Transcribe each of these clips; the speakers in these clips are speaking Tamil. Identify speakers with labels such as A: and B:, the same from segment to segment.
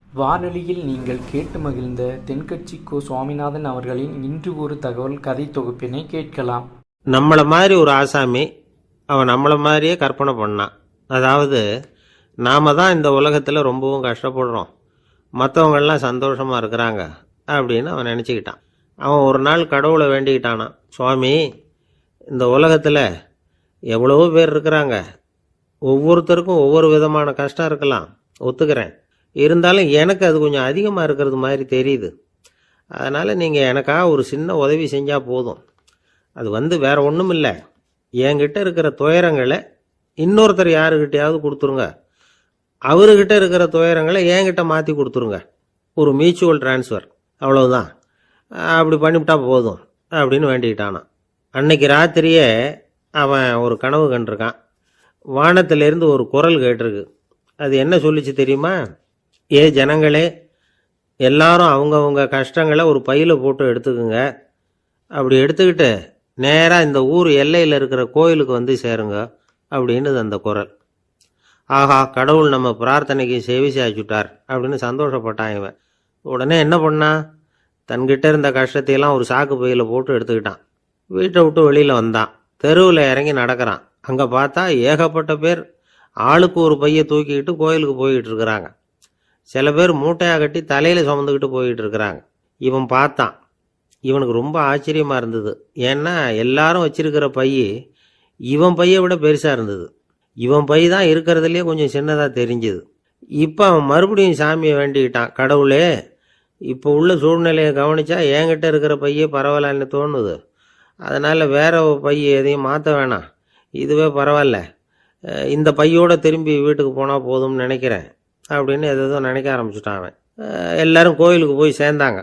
A: வானொலியில் நீங்கள் கேட்டு மகிழ்ந்த தென்கட்சி கோ. சுவாமிநாதன் அவர்களின் இன்று ஒரு தகவல் கதை தொகுப்பினை கேட்கலாம்.
B: நம்மளை மாதிரி ஒரு ஆசாமி அவன் நம்மளை மாதிரியே கற்பனை பண்ணான். அதாவது நாம தான் இந்த உலகத்தில் ரொம்பவும் கஷ்டப்படுறோம், மற்றவங்கள்லாம் சந்தோஷமாக இருக்கிறாங்க அப்படின்னு அவன் நினச்சிக்கிட்டான். அவன் ஒரு நாள் கடவுளை வேண்டிக்கிட்டானான். சுவாமி, இந்த உலகத்தில் எவ்வளவோ பேர் இருக்கிறாங்க, ஒவ்வொருத்தருக்கும் ஒவ்வொரு விதமான கஷ்டம் இருக்கலாம், ஒத்துக்கிறேன். இருந்தாலும் எனக்கு அது கொஞ்சம் அதிகமாக இருக்கிறது மாதிரி தெரியுது. அதனால் நீங்கள் எனக்காக ஒரு சின்ன உதவி செஞ்சால் போதும். அது வேற ஒன்றும் இல்லை, என்கிட்ட இருக்கிற துயரங்களை இன்னொருத்தர் யாருக்கிட்டையாவது கொடுத்துருங்க, அவர்கிட்ட இருக்கிற துயரங்களை என்கிட்ட மாற்றி கொடுத்துருங்க. ஒரு மியூச்சுவல் டிரான்ஸ்ஃபர், அவ்வளவுதான். அப்படி பண்ணிவிட்டா போதும் அப்படின்னு வேண்டிக்கிட்டானான். அன்னைக்கு ராத்திரியே அவன் ஒரு கனவு கண்டிருக்கான். வானத்திலேருந்து ஒரு குரல் கேட்டிருக்கு. அது என்ன சொல்லிச்சு தெரியுமா? ஏ ஜனங்களே, எல்லாரும் அவங்கவுங்க கஷ்டங்களை ஒரு பையில் போட்டு எடுத்துக்குங்க. அப்படி எடுத்துக்கிட்டு நேராக இந்த ஊர் எல்லையில் இருக்கிற கோயிலுக்கு வந்து சேருங்க அப்படின்னு அந்த குரல். ஆஹா, கடவுள் நம்ம பிரார்த்தனைக்கு செவி சாய்ச்சுட்டார் அப்படின்னு சந்தோஷப்பட்டான் இவன். உடனே என்ன பண்ணான்? தன்கிட்ட இருந்த கஷ்டத்தையெல்லாம் ஒரு சாக்கு பையில் போட்டு எடுத்துக்கிட்டான். வீட்டை விட்டு வெளியில் வந்தான். தெருவில் இறங்கி நடக்கிறான். அங்கே பார்த்தா ஏகப்பட்ட பேர் ஆளுக்கு ஒரு பையை தூக்கிக்கிட்டு கோயிலுக்கு போய்கிட்டு இருக்கிறாங்க. சில பேர் மூட்டையாக கட்டி தலையில் சுமந்துக்கிட்டு போய்கிட்டு இருக்கிறாங்க. இவன் பார்த்தான். இவனுக்கு ரொம்ப ஆச்சரியமாக இருந்தது. ஏன்னா எல்லாரும் வச்சிருக்கிற பை இவன் பையை விட பெருசாக இருந்தது. இவன் பை தான் இருக்கிறதுலே கொஞ்சம் சின்னதாக தெரிஞ்சுது. இப்போ அவன் மறுபடியும் சாமியை வேண்டிக்கிட்டான். கடவுளே, இப்போ உள்ள சூழ்நிலையை கவனிச்சா என்கிட்ட இருக்கிற பையே பரவாயில்லன்னு தோணுது. அதனால் வேற பை எதையும் மாற்ற வேணாம், இதுவே பரவாயில்ல, இந்த பையோடு திரும்பி வீட்டுக்கு போனால் போதும்னு நினைக்கிறேன் அப்படின்னு எதோ நினைக்க ஆரம்பிச்சுட்டான் அவன். எல்லாரும் கோயிலுக்கு போய் சேர்ந்தாங்க.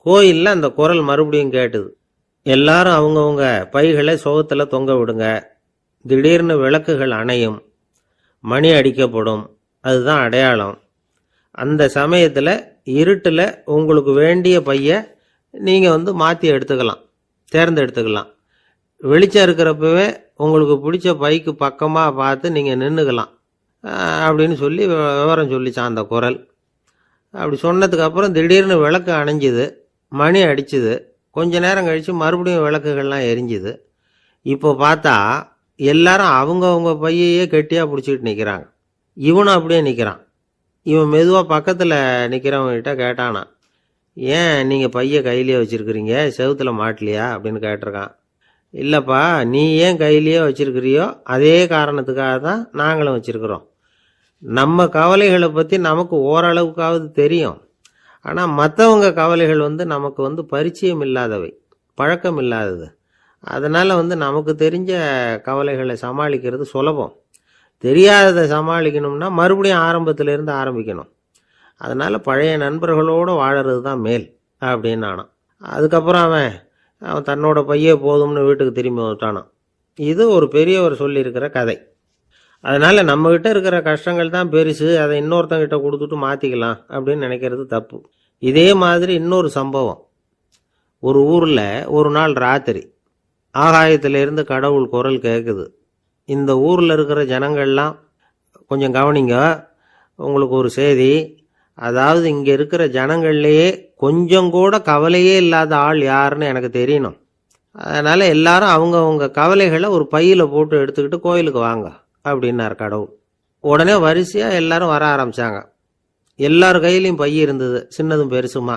B: கோயிலில் அந்த குரல் மறுபடியும் கேட்டுது. எல்லாரும் அவங்கவுங்க பைகளை சோகத்தில் தொங்க விடுங்க, திடீர்னு விளக்குகள் அணையும், மணி அடிக்கப்படும், அதுதான் அடையாளம். அந்த சமயத்தில் இருட்டில் உங்களுக்கு வேண்டிய பையை நீங்கள் மாற்றி எடுத்துக்கலாம், தேர்ந்தெடுத்துக்கலாம். வெளிச்சம் இருக்கிறப்பவே உங்களுக்கு பிடிச்ச பைக்கு பக்கமாக பார்த்து நீங்கள் நின்றுக்கலாம் அப்படின்னு சொல்லி விவரம் சொல்லிச்சான் அந்த குரல். அப்படி சொன்னதுக்கு அப்புறம் திடீர்னு விளக்கு அணைஞ்சுது, மணி அடிச்சுது. கொஞ்ச நேரம் கழித்து மறுபடியும் விளக்குகள்லாம் எரிஞ்சுது. இப்போ பார்த்தா எல்லாரும் அவங்கவுங்க பையையே கெட்டியாக பிடிச்சிக்கிட்டு நிற்கிறாங்க. இவனும் அப்படியே நிற்கிறான். இவன் மெதுவாக பக்கத்தில் நிற்கிறவங்ககிட்ட கேட்டானா, ஏன் நீங்கள் பையை கையிலேயே வச்சுருக்கிறீங்க, செவுத்தில் மாட்டலையா அப்படின்னு கேட்டிருக்கான். இல்லைப்பா, நீ ஏன் கையிலேயே வச்சிருக்கிறியோ அதே காரணத்துக்காக தான் நாங்களும் வச்சிருக்கிறோம். நம்ம கவலைகளை பற்றி நமக்கு ஓரளவுக்காவது தெரியும். ஆனால் மற்றவங்க கவலைகள் நமக்கு பரிச்சயம் இல்லாதவை, பழக்கம் இல்லாதது. அதனால் நமக்கு தெரிஞ்ச கவலைகளை சமாளிக்கிறது சுலபம். தெரியாததை சமாளிக்கணும்னா மறுபடியும் ஆரம்பத்திலேருந்து ஆரம்பிக்கணும். அதனால் பழைய நண்பர்களோடு வாழறது தான் மேல் அப்படின்னு ஆனான். அதுக்கப்புறம் அவன் தன்னோட பையே போதும்னு வீட்டுக்கு திரும்பி வந்துட்டானான். இது ஒரு பெரியவர் சொல்லியிருக்கிற கதை. அதனால் நம்மகிட்ட இருக்கிற கஷ்டங்கள் தான் பெருசு, அதை இன்னொருத்தங்கிட்ட கொடுத்துட்டு மாற்றிக்கலாம் அப்படின்னு நினைக்கிறது தப்பு. இதே மாதிரி இன்னொரு சம்பவம். ஒரு ஊரில் ஒரு நாள் ராத்திரி ஆகாயத்திலிருந்து கடவுள் குரல் கேட்குது. இந்த ஊரில் இருக்கிற ஜனங்கள்லாம் கொஞ்சம் கவனிங்க, உங்களுக்கு ஒரு செய்தி. அதாவது இங்கே இருக்கிற ஜனங்கள்லேயே கொஞ்சம் கூட கவலையே இல்லாத ஆள் யாருன்னு எனக்கு தெரியணும். அதனால் எல்லாரும் அவங்கவுங்க கவலைகளை ஒரு பையில் போட்டு எடுத்துக்கிட்டு கோயிலுக்கு வாங்க அப்படின்னார் கடவுள். உடனே வரிசையாக எல்லாரும் வர ஆரம்பித்தாங்க. எல்லார் கையிலையும் பை இருந்தது, சின்னதும் பெருசுமா.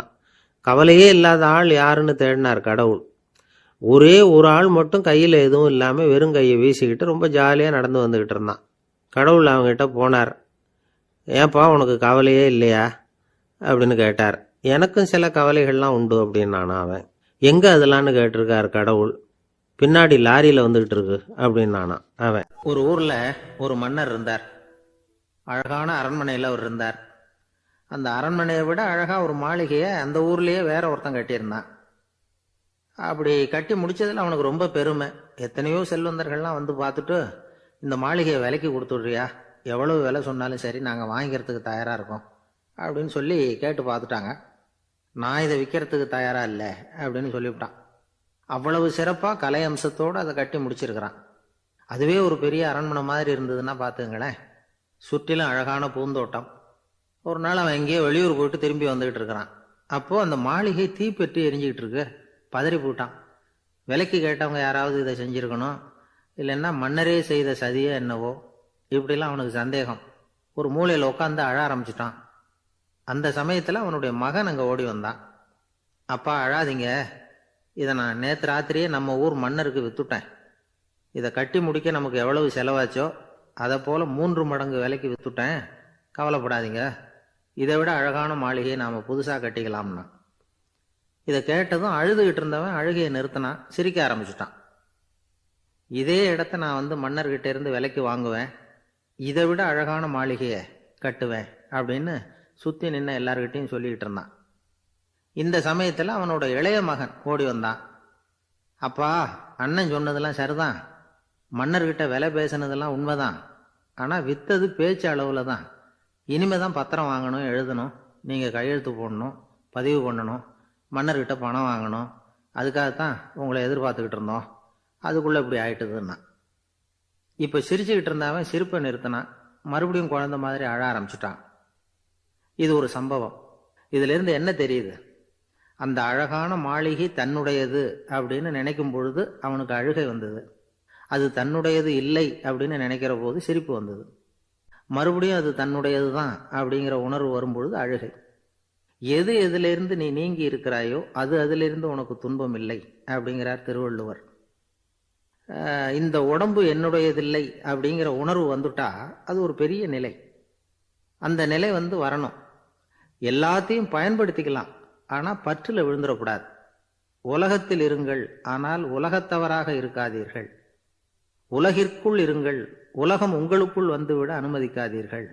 B: கவலையே இல்லாத ஆள் யாருன்னு தேடினார் கடவுள். ஒரே ஒரு ஆள் மட்டும் கையில் எதுவும் இல்லாமல் வெறும் கையை வீசிக்கிட்டு ரொம்ப ஜாலியாக நடந்து வந்துக்கிட்டு இருந்தான். கடவுள் அவங்ககிட்ட போனார். ஏன்பா, உனக்கு கவலையே இல்லையா அப்படின்னு கேட்டார். எனக்கும் சில கவலைகள்லாம் உண்டு அப்படின்னானா அவன். எங்கே அதெல்லாம்னு கேட்டிருக்கார் கடவுள். பின்னாடி லாரியில் வந்துக்கிட்டு இருக்கு அப்படின்னானா அவன். ஒரு ஊரில் ஒரு மன்னர் இருந்தார். அழகான அரண்மனையில் அவர் இருந்தார். அந்த அரண்மனையை விட அழகாக ஒரு மாளிகையை அந்த ஊர்லேயே வேற ஒருத்தன் கட்டியிருந்தான். அப்படி கட்டி முடித்ததில் அவனுக்கு ரொம்ப பெருமை. எத்தனையோ செல்வந்தர்கள்லாம் வந்து பார்த்துட்டு, இந்த மாளிகையை விலைக்கு கொடுத்துட்றியா, எவ்வளவு விலை சொன்னாலும் சரி நாங்கள் வாங்கிக்கிறதுக்கு தயாராக இருக்கோம் அப்படின்னு சொல்லி கேட்டு பார்த்துட்டாங்க. நான் இதை விற்கிறதுக்கு தயாராக இல்லை அப்படின்னு சொல்லிவிட்டான். அவ்வளவு சிறப்பாக கலை அம்சத்தோடு அதை கட்டி முடிச்சிருக்கிறான். அதுவே ஒரு பெரிய அரண்மனை மாதிரி இருந்ததுன்னா பார்த்துங்களேன். சுற்றிலும் அழகான பூந்தோட்டம், ஒரு நாள் அவன் எங்கேயோ வெளியூர் போயிட்டு திரும்பி வந்துகிட்டு இருக்கிறான். அப்போ அந்த மாளிகை தீப்பெட்டி எரிஞ்சுக்கிட்டு இருக்கு. பதறி போட்டான். விலைக்கு கேட்டவங்க யாராவது இதை செஞ்சிருக்கணும், இல்லைன்னா மன்னரே செய்த சதியே என்னவோ, இப்படிலாம் அவனுக்கு சந்தேகம். ஒரு மூலையில் உட்காந்து அழ ஆரம்பிச்சிட்டான். அந்த சமயத்தில் அவனுடைய மகன் அங்கே ஓடி வந்தான். அப்பா அழாதீங்க, இதை நான் நேற்று ராத்திரியே நம்ம ஊர் மன்னருக்கு வித்துட்டேன். இதை கட்டி முடிக்க நமக்கு எவ்வளவு செலவாச்சோ அதை போல 3 மடங்கு விலைக்கு வித்துட்டேன். கவலைப்படாதீங்க, இதை விட அழகான மாளிகையை நாம் புதுசாக கட்டிக்கலாம்னா. இதை கேட்டதும் அழுதுகிட்டு இருந்தவன் அழுகையை நிறுத்தினான், சிரிக்க ஆரம்பிச்சிட்டான். இதே இடத்த நான் மன்னர்கிட்ட இருந்து விலைக்கு வாங்குவேன், இதை விட அழகான மாளிகையை கட்டுவேன் அப்படின்னு சுற்றி நின்று எல்லார்கிட்டையும் சொல்லிக்கிட்டு இருந்தான். இந்த சமயத்தில் அவனோட இளைய மகன் ஓடி வந்தான். அப்பா, அண்ணன் சொன்னதெல்லாம் சரிதான், மன்னர்கிட்ட விலை பேசினதெல்லாம் உண்மைதான், ஆனால் வித்தது பேச்சு அளவில் தான். இனிமே தான் பத்திரம் வாங்கணும், எழுதணும், நீங்கள் கையெழுத்து போடணும், பதிவு பண்ணணும், மன்னர்கிட்ட பணம் வாங்கணும், அதுக்காகத்தான் உங்களை எதிர்பார்த்துக்கிட்டு இருந்தோம், அதுக்குள்ளே இப்படி ஆயிட்டுதுன்னா. இப்போ சிரிச்சுக்கிட்டு இருந்தவன் சிரிப்பை நிறுத்தினான். மறுபடியும் குழந்தை மாதிரி அழ ஆரம்பிச்சிட்டான். இது ஒரு சம்பவம். இதிலிருந்து என்ன தெரியுது? அந்த அழகான மாளிகை தன்னுடையது அப்படின்னு நினைக்கும் பொழுது அவனுக்கு அழுகை வந்தது. அது தன்னுடையது இல்லை அப்படின்னு நினைக்கிற போது சிரிப்பு வந்தது. மறுபடியும் அது தன்னுடையது தான் அப்படிங்கிற உணர்வு வரும்பொழுது அழுகை. எது எதிலிருந்து நீ நீங்கி இருக்கிறாயோ அது அதிலிருந்து உனக்கு துன்பம் இல்லை அப்படிங்கிறார் திருவள்ளுவர். இந்த உடம்பு என்னுடையதில்லை அப்படிங்கிற உணர்வு வந்துட்டா அது ஒரு பெரிய நிலை. அந்த நிலை வரணும். எல்லாத்தையும் பயன்படுத்திக்கலாம், ஆனால் பற்றில் விழுந்துடக்கூடாது. உலகத்தில் இருங்கள், ஆனால் உலகத்தவராக இருக்காதீர்கள். உலகிற்குள் இருங்கள், உலகம் உங்களுக்குள் வந்துவிட அனுமதிக்காதீர்கள்.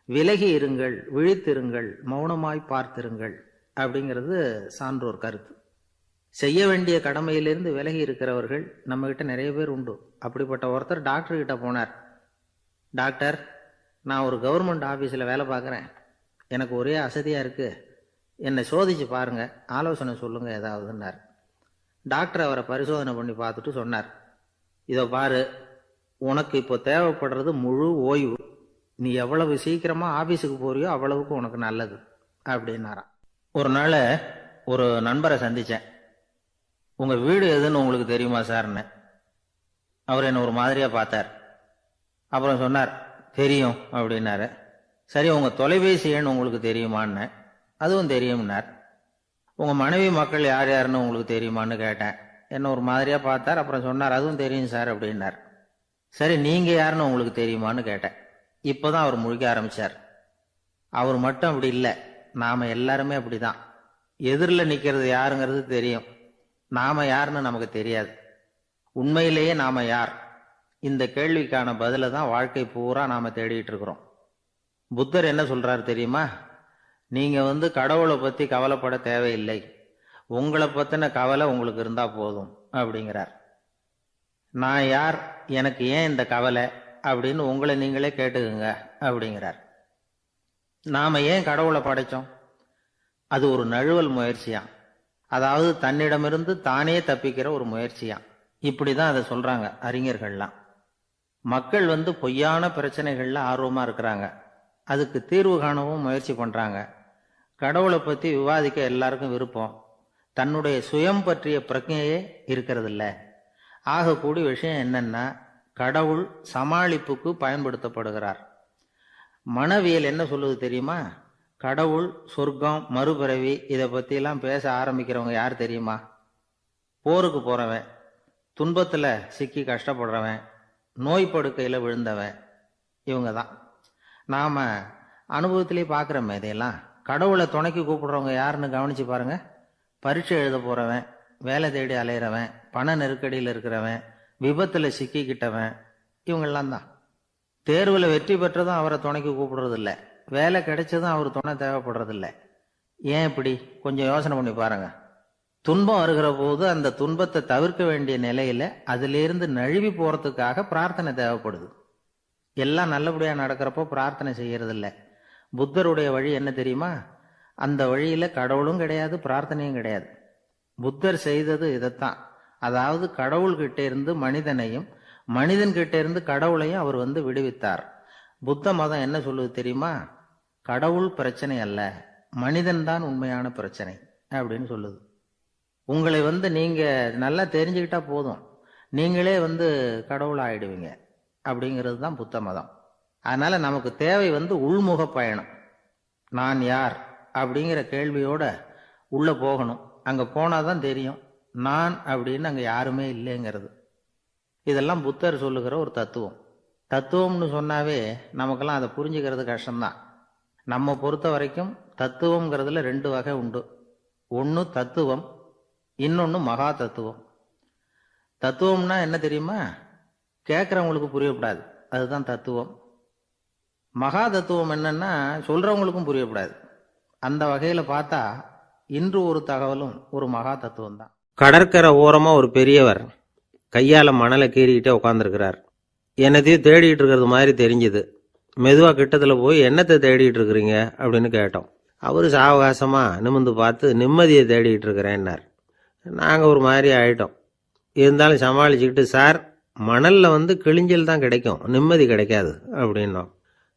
B: விலகி இருங்கள், விழித்திருங்கள், மௌனமாய் பார்த்திருங்கள் அப்படிங்கிறது சான்றோர் கருத்து. செய்ய வேண்டிய கடமையிலிருந்து விலகி இருக்கிறவர்கள் நம்ம கிட்ட நிறைய பேர் உண்டு. அப்படிப்பட்ட ஒருத்தர் டாக்டர் கிட்ட போனார். டாக்டர், நான் ஒரு கவர்மெண்ட் ஆஃபீஸில் வேலை பார்க்குறேன், எனக்கு ஒரே அசதியாக இருக்குது, என்னை சோதிச்சு பாருங்க, ஆலோசனை சொல்லுங்க ஏதாவதுன்னார். டாக்டர் அவரை பரிசோதனை பண்ணி பார்த்துட்டு சொன்னார், இதோ பாரு, உனக்கு இப்போ தேவைப்படுறது முழு ஓய்வு. நீ எவ்வளவு சீக்கிரமா ஆபீஸுக்கு போறியோ அவ்வளவுக்கு உனக்கு நல்லது அப்படின்னாராம். ஒரு நாள் ஒரு நண்பரை சந்திச்சேன். உங்க வீடு எதுன்னு உங்களுக்கு தெரியுமா சார்ன்னு. அவர் என்ன ஒரு மாதிரியா பார்த்தார். அப்புறம் சொன்னார், தெரியும் அப்படின்னாரு. சரி, உங்க தொலைபேசி எண் உங்களுக்கு தெரியுமான்னு. அதுவும் தெரியும்னார். உங்க மனைவி மக்கள் யார் யாருன்னு உங்களுக்கு தெரியுமான்னு கேட்டேன். என்ன ஒரு மாதிரியா பார்த்தார். அப்புறம் சொன்னார், அதுவும் தெரியும் சார் அப்படின்னார். சரி, நீங்க யாருன்னு உங்களுக்கு தெரியுமான்னு கேட்டேன். இப்போதான் அவர் முழிக்க ஆரம்பிச்சார். அவர் மட்டும் அப்படி இல்லை, நாம எல்லாருமே அப்படிதான். எதிரில் நிக்கிறது யாருங்கிறது தெரியும், நாம யாருன்னு நமக்கு தெரியாது. உண்மையிலேயே நாம யார்? இந்த கேள்விக்கான பதிலை தான் வாழ்க்கை பூரா நாம தேடிட்டு இருக்கிறோம். புத்தர் என்ன சொல்றாரு தெரியுமா? நீங்க கடவுளை பத்தி கவலைப்பட தேவையில்லை, உங்களை பத்தின கவலை உங்களுக்கு இருந்தா போதும் அப்படிங்கிறார். நான் யார், எனக்கு ஏன் இந்த கவலை அப்படின்னு உங்களை நீங்களே கேட்டுக்குங்க அப்படிங்கிறார். நாம ஏன் கடவுளை படைச்சோம்? அது ஒரு நழுவல் முயற்சியாம். அதாவது தன்னிடமிருந்து தானே தப்பிக்கிற ஒரு முயற்சியாம். இப்படிதான் அதை சொல்றாங்க அறிஞர்கள்லாம். மக்கள் பொய்யான பிரச்சனைகள்ல ஆர்வமா இருக்கிறாங்க, அதுக்கு தீர்வு காணவும் முயற்சி பண்றாங்க. கடவுளை பத்தி விவாதிக்க எல்லாருக்கும் விருப்பம், தன்னுடைய சுயம் பற்றிய பிரஜையே இருக்கிறதில்ல. ஆகக்கூடிய விஷயம் என்னன்னா, கடவுள் சமாளிப்புக்கு பயன்படுத்தப்படுகிறார். மனவியல் என்ன சொல்லுது தெரியுமா? கடவுள், சொர்க்கம், மறுபிறவி இதை பத்தி எல்லாம் பேச ஆரம்பிக்கிறவங்க யார் தெரியுமா? போருக்கு போறவன், துன்பத்துல சிக்கி கஷ்டப்படுறவன், நோய் படுக்கையில விழுந்தவன், இவங்க தான். நாம அனுபவத்திலே பார்க்குறோமே இதையெல்லாம். கடவுளை துணைக்கு கூப்பிடுறவங்க யாருன்னு கவனிச்சு பாருங்க. பரீட்சை எழுத போறவன், வேலை தேடி அலையிறவன், பண நெருக்கடியில் இருக்கிறவன், விபத்துல சிக்கிக்கிட்டவன், இவங்கெல்லாம் தான். தேர்வுல வெற்றி பெற்றதும் அவரை துணைக்கு கூப்பிடுறது இல்லை, வேலை கிடைச்சதும் அவர் துணை தேவைப்படுறது இல்லை. ஏன் இப்படி? கொஞ்சம் யோசனை பண்ணி பாருங்க. துன்பம் வருகிற போது அந்த துன்பத்தை தவிர்க்க வேண்டிய நிலையில அதிலிருந்து நழுவி போறதுக்காக பிரார்த்தனை தேவைப்படுது. எல்லாம் நல்லபடியா நடக்கிறப்போ பிரார்த்தனை செய்யறது இல்லை. புத்தருடைய வழி என்ன தெரியுமா? அந்த வழியில கடவுளும் கிடையாது, பிரார்த்தனையும் கிடையாது. புத்தர் செய்தது இதைத்தான். அதாவது கடவுள்கிட்ட இருந்து மனிதனையும், மனிதன் கிட்ட இருந்து கடவுளையும் அவர் விடுவித்தார். புத்த மதம் என்ன சொல்லுது தெரியுமா? கடவுள் பிரச்சனை அல்ல, மனிதன்தான் உண்மையான பிரச்சனை அப்படின்னு சொல்லுது. உங்களை நீங்க நல்லா தெரிஞ்சுக்கிட்டா போதும், நீங்களே கடவுள் ஆயிடுவீங்க அப்படிங்கிறது தான் புத்த மதம். அதனால நமக்கு தேவை உள்முக பயணம். நான் யார் அப்படிங்கிற கேள்வியோட உள்ள போகணும். அங்க போனாதான் தெரியும் நான் அப்படின்னு அங்க யாருமே இல்லைங்கிறது. இதெல்லாம் புத்தர் சொல்லுகிற ஒரு தத்துவம். தத்துவம்னு சொன்னாவே நமக்கெல்லாம் அதை புரிஞ்சுக்கிறது கஷ்டம்தான். நம்ம பொறுத்த வரைக்கும் தத்துவம்ங்கிறதுல 2 வகை உண்டு. ஒன்று தத்துவம், இன்னொன்று மகா தத்துவம். தத்துவம்னா என்ன தெரியுமா? கேட்குறவங்களுக்கு புரியப்படாது, அதுதான் தத்துவம். மகா தத்துவம் என்னன்னா சொல்றவங்களுக்கும் புரியப்படாது. அந்த வகையில பார்த்தா இன்று ஒரு தகவலும் ஒரு மகா தத்துவம் தான். கடற்கரை ஓரமா ஒரு பெரியவர் கையால மணலை கீறிக்கிட்டே உட்காந்துருக்கிறார். என்னத்தையும் தேடிட்டு இருக்கிறது மாதிரி தெரிஞ்சுது. மெதுவா கிட்டத்துல போய் என்னத்தை தேடிட்டு இருக்கிறீங்க அப்படின்னு கேட்டோம். அவரு சாவகாசமா நிமிந்து பார்த்து நிம்மதியை தேடிட்டு இருக்கிறேன்னார். நாங்க ஒரு மாதிரி ஆயிட்டோம். இருந்தாலும் சமாளிச்சுக்கிட்டு, சார் மணல்ல கிழிஞ்சல் தான் கிடைக்கும், நிம்மதி கிடைக்காது அப்படின்னோம்.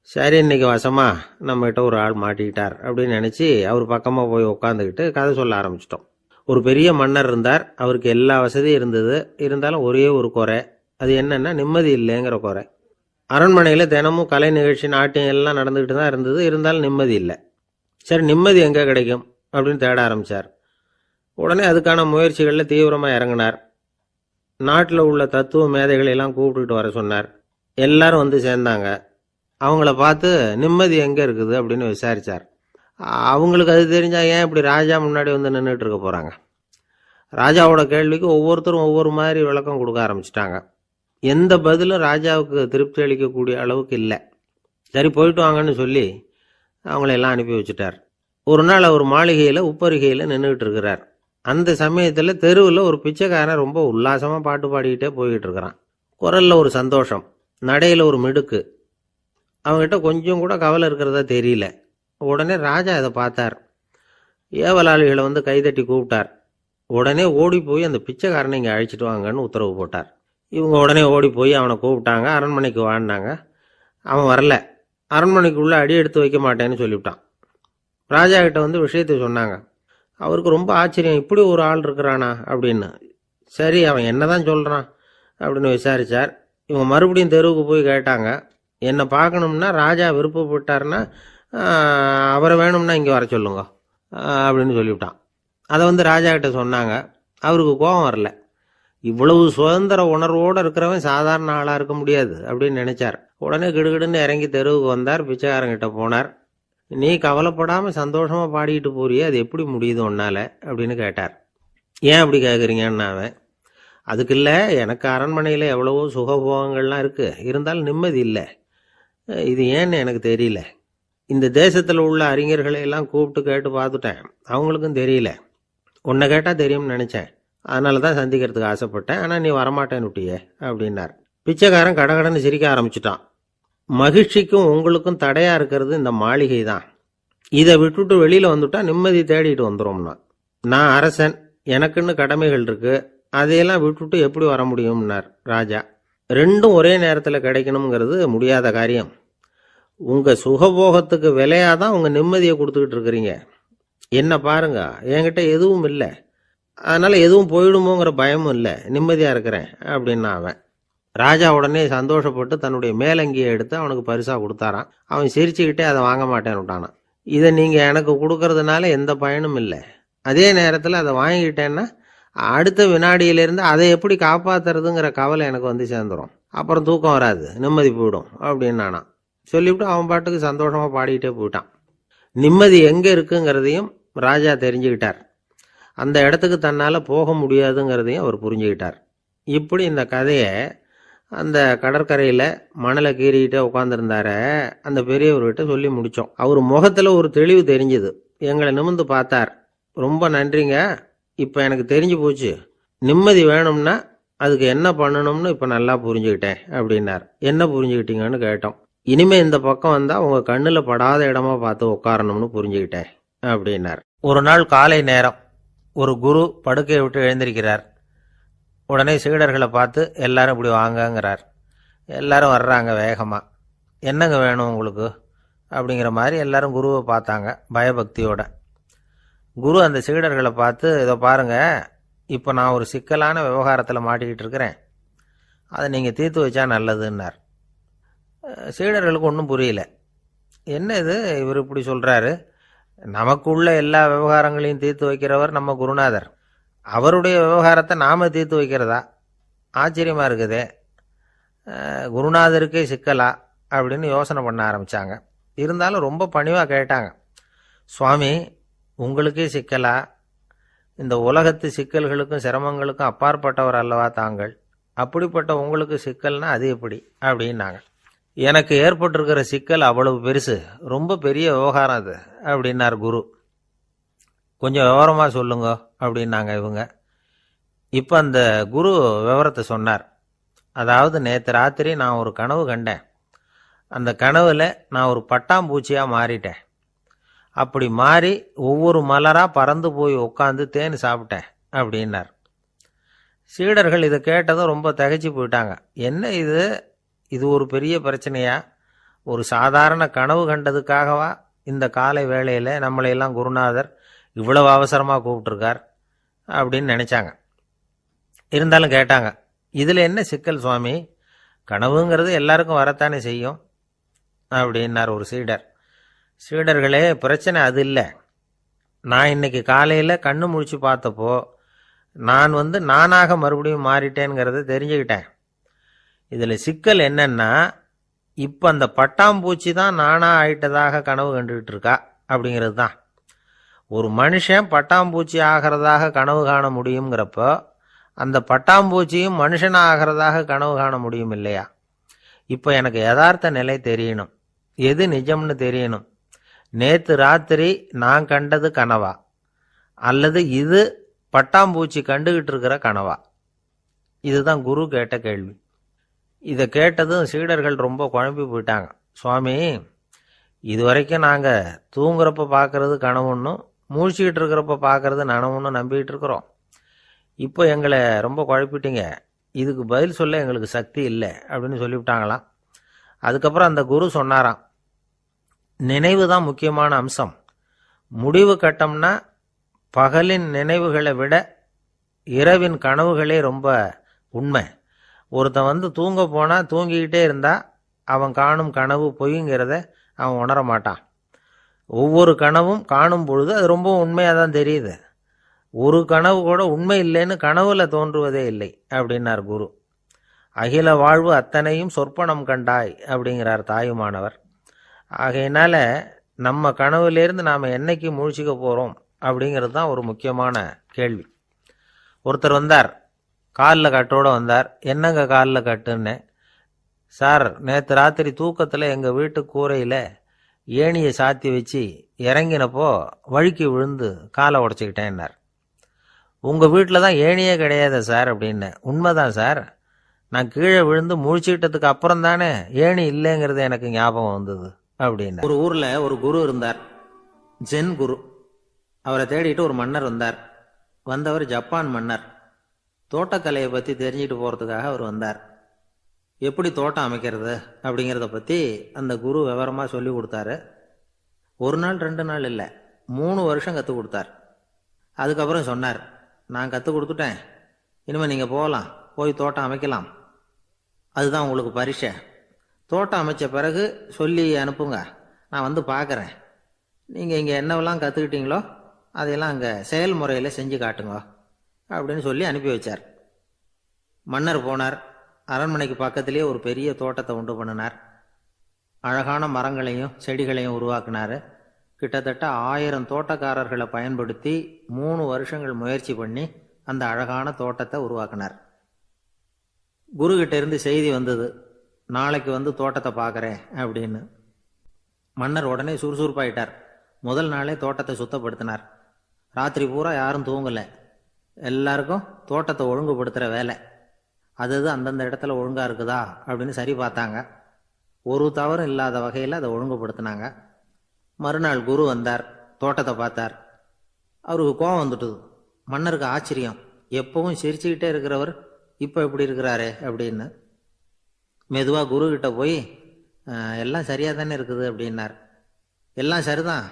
B: சரி, இன்னைக்கு வசமா நம்மகிட்ட ஒரு ஆள் மாட்டிக்கிட்டார் அப்படின்னு நினைச்சு அவர் பக்கமா போய் உட்காந்துக்கிட்டு கதை சொல்ல ஆரம்பிச்சிட்டோம். ஒரு பெரிய மன்னர் இருந்தார். அவருக்கு எல்லா வசதியும் இருந்தது. இருந்தாலும் ஒரே ஒரு குறை. அது என்னன்னா நிம்மதி இல்லைங்கிற குறை. அரண்மனையில் தினமும் கலை நிகழ்ச்சி, நாட்டியம் எல்லாம் நடந்துக்கிட்டு தான் இருந்தது. இருந்தாலும் நிம்மதி இல்லை. சரி, நிம்மதி எங்கே கிடைக்கும் அப்படின்னு தேட ஆரம்பித்தார். உடனே அதுக்கான முயற்சிகளில் தீவிரமாக இறங்கினார். நாட்டில் உள்ள தத்துவ மேதைகளை எல்லாம் கூப்பிட்டுட்டு வர சொன்னார். எல்லாரும் சேர்ந்தாங்க. அவங்கள பார்த்து நிம்மதி எங்கே இருக்குது அப்படின்னு விசாரித்தார். அவங்களுக்கு அது தெரிஞ்சால் ஏன் இப்படி ராஜா முன்னாடி நின்றுட்டு இருக்க போகிறாங்க? ராஜாவோட கேள்விக்கு ஒவ்வொருத்தரும் ஒவ்வொரு மாதிரி விளக்கம் கொடுக்க ஆரம்பிச்சிட்டாங்க. எந்த பதிலும் ராஜாவுக்கு திருப்தி அளிக்கக்கூடிய அளவுக்கு இல்லை. சரி, போயிட்டு வாங்கன்னு சொல்லி அவங்களெல்லாம் அனுப்பி வச்சுட்டார். ஒரு நாள் அவர் மாளிகையில் உப்பருகையில் நின்றுட்டு இருக்கிறார். அந்த சமயத்தில் தெருவில் ஒரு பிச்சைக்காரன் ரொம்ப உல்லாசமாக பாட்டு பாடிக்கிட்டே போய்கிட்டு இருக்கிறான். குரலில் ஒரு சந்தோஷம், நடையில் ஒரு மிடுக்கு. அவங்ககிட்ட கொஞ்சம் கூட கவலை இருக்கிறதா தெரியல. உடனே ராஜா இதை பார்த்தார். ஏவலாளிகளை கைதட்டி கூப்பிட்டார். உடனே ஓடி போய் அந்த பிச்சைக்காரனை இங்கே அழைச்சிட்டு வாங்கன்னு உத்தரவு போட்டார். இவங்க உடனே ஓடி போய் அவனை கூப்பிட்டாங்க. அரண்மனைக்கு வாழ்ந்தாங்க. அவன் வரல. அரண்மனைக்குள்ளே அடி எடுத்து வைக்க மாட்டேன்னு சொல்லிவிட்டான். ராஜா கிட்ட விஷயத்தை சொன்னாங்க. அவருக்கு ரொம்ப ஆச்சரியம், இப்படி ஒரு ஆள் இருக்கிறானா அப்படின்னு. சரி, அவன் என்னதான் சொல்கிறான் அப்படின்னு விசாரித்தார். இவங்க மறுபடியும் தெருவுக்கு போய் கேட்டாங்க. என்னை பார்க்கணும்னா ராஜா விருப்பப்பட்டார்னா அவரை வேணும்னா இங்கே வர சொல்லுங்க அப்படின்னு சொல்லிவிட்டான். அதை ராஜா கிட்ட சொன்னாங்க. அவருக்கு கோபம் வரல. இவ்வளவு சுதந்திர உணர்வோடு இருக்கிறவன் சாதாரண ஆளாக இருக்க முடியாது அப்படின்னு நினைச்சார். உடனே கிடுகிடுன்னு இறங்கி தெருவுக்கு வந்தார். பிச்சைக்காரங்கிட்ட போனார். நீ கவலைப்படாமல் சந்தோஷமாக பாடிக்கிட்டு போறியே, அது எப்படி முடியுது உன்னால அப்படின்னு கேட்டார். ஏன் அப்படி கேட்குறீங்கன்னு அவன், அதுக்கு இல்லை, எனக்கு அரண்மனையில் எவ்வளவோ சுகபோகங்கள்லாம் இருக்குது, இருந்தாலும் நிம்மதி இல்லை. இது ஏன்னு எனக்கு தெரியல. இந்த தேசத்தில் உள்ள அறிஞர்களை எல்லாம் கூப்பிட்டு கேட்டு பார்த்துட்டேன், அவங்களுக்கும் தெரியல. உன்னை கேட்டால் தெரியும்னு நினச்சேன், அதனால தான் சந்திக்கிறதுக்கு ஆசைப்பட்டேன். ஆனால் நீ வரமாட்டேன்னு விட்டியே அப்படின்னார். பிச்சைக்காரன் கடகடன்னு சிரிக்க ஆரம்பிச்சிட்டான். மகிழ்ச்சிக்கும் உங்களுக்கும் தடையாக இருக்கிறது இந்த மாளிகை தான். இதை விட்டுட்டு வெளியில் வந்துட்டா நிம்மதி தேடிட்டு வந்துடும்னா. நான் அரசன், எனக்குன்னு கடமைகள் இருக்குது, அதையெல்லாம் விட்டுட்டு எப்படி வர முடியும்னார் ராஜா. ரெண்டும் ஒரே நேரத்தில் கிடைக்கணுங்கிறது முடியாத காரியம். உங்கள் சுகபோகத்துக்கு விலையாக தான் உங்கள் நிம்மதியை கொடுத்துக்கிட்டு இருக்கிறீங்க. என்ன பாருங்க, என்கிட்ட எதுவும் இல்லை, அதனால் எதுவும் போயிடுமோங்கிற பயமும் இல்லை, நிம்மதியாக இருக்கிறேன் அப்படின்னா அவன். ராஜா உடனே சந்தோஷப்பட்டு தன்னுடைய மேலங்கியை எடுத்து அவனுக்கு பரிசாக கொடுத்தாரான். அவன் சிரிச்சுக்கிட்டே அதை வாங்க மாட்டேன்னு விட்டானான். இதை நீங்கள் எனக்கு கொடுக்கறதுனால எந்த பயனும் இல்லை, அதே நேரத்தில் அதை வாங்கிக்கிட்டேன்னா அடுத்த வினாடியிலேருந்து அதை எப்படி காப்பாற்றுறதுங்கிற கவலை எனக்கு சேர்ந்துடும், அப்புறம் தூக்கம் வராது, நிம்மதி போயிடும் அப்படின்னானா. சொல்லிவிட்டு அவன் பாட்டுக்கு சந்தோஷமாக பாடிக்கிட்டே போயிட்டான். நிம்மதி எங்கே இருக்குங்கிறதையும் ராஜா தெரிஞ்சுக்கிட்டார். அந்த இடத்துக்கு தன்னால் போக முடியாதுங்கிறதையும் அவர் புரிஞ்சுக்கிட்டார். இப்படி இந்த கதையை அந்த கடற்கரையில் மணலை கீறிக்கிட்டே உட்காந்துருந்தார அந்த பெரியவர்கிட்ட சொல்லி முடித்தோம். அவர் முகத்தில் ஒரு தெளிவு தெரிஞ்சுது. எங்களை நிமிர்ந்து பார்த்தார். ரொம்ப நன்றிங்க, இப்போ எனக்கு தெரிஞ்சு போச்சு, நிம்மதி வேணும்னா அதுக்கு என்ன பண்ணணும்னு இப்போ நல்லா புரிஞ்சுக்கிட்டேன் அப்படின்னார். என்ன புரிஞ்சுக்கிட்டீங்கன்னு கேட்டோம். இனிமே இந்த பக்கம் வந்தால் உங்கள் கண்ணில் படாத இடமா பார்த்து உட்காரணும்னு புரிஞ்சுக்கிட்டேன் அப்படின்னார். ஒரு நாள் காலை நேரம் ஒரு குரு படுக்கையை விட்டு எழுந்திருக்கிறார். உடனே சீடர்களை பார்த்து எல்லாரும் இப்படி வாங்கங்கிறார். எல்லாரும் வர்றாங்க வேகமாக. என்னங்க வேணும் உங்களுக்கு அப்படிங்கிற மாதிரி எல்லாரும் குருவை பார்த்தாங்க பயபக்தியோட. குரு அந்த சீடர்களை பார்த்து, இதை பாருங்க, இப்போ நான் ஒரு சிக்கலான விவகாரத்தில் மாட்டிக்கிட்டு இருக்கிறேன், அதை நீங்கள் தீர்த்து வச்சா நல்லதுன்னார். சீடர்களுக்கு ஒன்றும் புரியல. என்ன இது இவர் இப்படி சொல்கிறாரு, நமக்குள்ள எல்லா விவகாரங்களையும் தீர்த்து வைக்கிறவர் நம்ம குருநாதர், அவருடைய விவகாரத்தை நாம் தீர்த்து வைக்கிறதா, ஆச்சரியமாக இருக்குதே, குருநாதருக்கே சிக்கலா அப்படின்னு யோசனை பண்ண ஆரம்பித்தாங்க. இருந்தாலும் ரொம்ப பணிவாக கேட்டாங்க, சுவாமி உங்களுக்கே சிக்கலா, இந்த உலகத்து சிக்கல்களுக்கும் சிரமங்களுக்கும் அப்பாற்பட்டவர் அல்லவா தாங்கள், அப்படிப்பட்ட உங்களுக்கு சிக்கல்னா அது எப்படி அப்படின்னாங்க. எனக்கு ஏற்பட்டிருக்கிற சிக்கல் அவ்வளவு பெருசு, ரொம்ப பெரிய விவகாரம் அது அப்படின்னார் குரு. கொஞ்சம் விவரமாக சொல்லுங்க அப்படின்னாங்க இவங்க. இப்போ அந்த குரு விவரத்தை சொன்னார். அதாவது நேற்று ராத்திரி நான் ஒரு கனவு கண்டேன். அந்த கனவில் நான் ஒரு பட்டாம்பூச்சியாக மாறிட்டேன். அப்படி மாறி ஒவ்வொரு மலராக பறந்து போய் உட்காந்து தேன் சாப்பிட்டேன் அப்படின்னார். சீடர்கள் இதை கேட்டதும் ரொம்ப திகைச்சு போயிட்டாங்க. என்ன இது ஒரு பெரிய பிரச்சனையா, ஒரு சாதாரண கனவு கண்டதுக்காகவா இந்த காலை வேளையில் நம்மளையெல்லாம் குருநாதர் இவ்வளவு அவசரமாக கூப்பிட்டுருக்கார் அப்படின்னு நினச்சாங்க. இருந்தாலும் கேட்டாங்க, இதில் என்ன சிக்கல் சுவாமி, கனவுங்கிறது எல்லாருக்கும் வரத்தானே செய்யும் அப்படின்னார் ஒரு சீடர். சீடர்களே, பிரச்சனை அது இல்லை. நான் இன்னைக்கு காலையில் கண்ணு முழிச்சு பார்த்தப்போ நான் நானாக மறுபடியும் மாறிட்டேங்கிறத தெரிஞ்சுக்கிட்டேன். இதில் சிக்கல் என்னன்னா, இப்போ அந்த பட்டாம்பூச்சி தான் நானாக ஆயிட்டதாக கனவு கண்டுகிட்டு இருக்கா அப்படிங்கிறது தான். ஒரு மனுஷன் பட்டாம்பூச்சி ஆகிறதாக கனவு காண முடியுங்கிறப்போ அந்த பட்டாம்பூச்சியும் மனுஷனாக ஆகிறதாக கனவு காண முடியும் இல்லையா? இப்போ எனக்கு யதார்த்த நிலை தெரியணும், எது நிஜம்னு தெரியணும். நேற்று ராத்திரி நான் கண்டது கனவா, அல்லது இது பட்டாம்பூச்சி கண்டுகிட்டு இருக்கிற கனவா? இதுதான் குரு கேட்ட கேள்வி. இதை கேட்டதும் சீடர்கள் ரொம்ப குழம்பி போயிட்டாங்க. சுவாமி, இது வரைக்கும் நாங்கள் தூங்குறப்ப பார்க்கறது கனவுன்னும் மூழ்கிட்டு இருக்கிறப்ப பார்க்கறது நனவுன்னு நம்பிக்கிட்டு இருக்கிறோம். இப்போ எங்களை ரொம்ப குழப்பிட்டீங்க, இதுக்கு பதில் சொல்ல எங்களுக்கு சக்தி இல்லை அப்படின்னு சொல்லிவிட்டாங்களாம். அதுக்கப்புறம் அந்த குரு சொன்னாராம், நினைவு தான் முக்கியமான அம்சம். முடிவு கட்டம்னா பகலின் நினைவுகளை விட இரவின் கனவுகளே ரொம்ப உண்மை. ஒருத்தன் தூங்க போனால் தூங்கிக்கிட்டே இருந்தால் அவன் காணும் கனவு பொய்ங்கிறத அவன் உணர மாட்டான். ஒவ்வொரு கனவும் காணும் பொழுது அது ரொம்ப உண்மையாக தான் தெரியுது. ஒரு கனவு கூட உண்மை இல்லைன்னு கனவுல தோன்றுவதே இல்லை அப்படின்னார் குரு. அகில வாழ்வு அத்தனையும் சொற்பனம் கண்டாய் அப்படிங்கிறார் தாயுமானவர். ஆகையினால நம்ம கனவுலேருந்து நாம் என்னைக்கு முழிச்சிக்க போகிறோம் அப்படிங்கிறது தான் ஒரு முக்கியமான கேள்வி. ஒருத்தர் வந்தார், காலில் கட்டோடு வந்தார். என்னங்க காலில் கட்டுன்னு? சார், நேற்று ராத்திரி தூக்கத்தில் எங்கள் வீட்டு கூரையில் ஏணியை சாத்தி வச்சு இறங்கினப்போ வழுக்கி விழுந்து காலை உடச்சிக்கிட்டேன்னார். உங்கள் வீட்டில் தான் ஏணியே கிடையாது சார் அப்படின்னு. உண்மைதான் சார், நான் கீழே விழுந்து முழிச்சுக்கிட்டதுக்கு அப்புறம் தானே ஏணி இல்லைங்கிறது எனக்கு ஞாபகம் வந்தது அப்படின்னு. ஒரு ஊரில் ஒரு குரு இருந்தார், ஜென் குரு. அவரை தேடிட்டு ஒரு மன்னர் வந்தார். வந்தவர் ஜப்பான் மன்னர். தோட்டக்கலையை பற்றி தெரிஞ்சுட்டு போகிறதுக்காக அவர் வந்தார். எப்படி தோட்டம் அமைக்கிறது அப்படிங்கிறத பற்றி அந்த குரு விவரமாக சொல்லி கொடுத்தாரு. ஒரு நாள் 2 நாள் இல்லை, 3 வருஷம் கற்றுக் கொடுத்தார். அதுக்கப்புறம் சொன்னார், நான் கற்றுக் கொடுத்துட்டேன், இனிமேல் நீங்கள் போகலாம், போய் தோட்டம் அமைக்கலாம், அதுதான் உங்களுக்கு பரிசை. தோட்டம் அமைச்ச பிறகு சொல்லி அனுப்புங்க, நான் பார்க்குறேன். நீங்கள் இங்கே என்னவெல்லாம் கற்றுக்கிட்டீங்களோ அதையெல்லாம் அங்கே செயல்முறையில் செஞ்சு காட்டுங்க அப்படின்னு சொல்லி அனுப்பி வச்சார். மன்னர் போனார். அரண்மனைக்கு பக்கத்திலேயே ஒரு பெரிய தோட்டத்தை உண்டு பண்ணினார். அழகான மரங்களையும் செடிகளையும் உருவாக்கினார். கிட்டத்தட்ட 1000 தோட்டக்காரர்களை பயன்படுத்தி 3 வருஷங்கள் முயற்சி பண்ணி அந்த அழகான தோட்டத்தை உருவாக்கினார். குருகிட்ட இருந்து செய்தி வந்தது, நாளைக்கு தோட்டத்தை பார்க்குறேன் அப்படின்னு. மன்னர் உடனே சுறுசுறுப்பாயிட்டார். முதல் நாளே தோட்டத்தை சுத்தப்படுத்தினார். ராத்திரி பூரா யாரும் தூங்கலை. எல்லாருக்கும் தோட்டத்தை ஒழுங்குபடுத்துகிற வேலை. அது அந்தந்த இடத்துல ஒழுங்காக இருக்குதா அப்படின்னு சரி பார்த்தாங்க. ஒரு தவறும் இல்லாத வகையில் அதை ஒழுங்குபடுத்தினாங்க. மறுநாள் குரு வந்தார், தோட்டத்தை பார்த்தார். அவருக்கு கோபம் வந்துட்டுது. மன்னருக்கு ஆச்சரியம், எப்பவும் சிரிச்சுக்கிட்டே இருக்கிறவர் இப்போ எப்படி இருக்கிறாரே அப்படின்னு. மெதுவாக குருக்கிட்ட போய் எல்லாம் சரியாக தானே இருக்குது அப்படின்னார். எல்லாம் சரிதான்,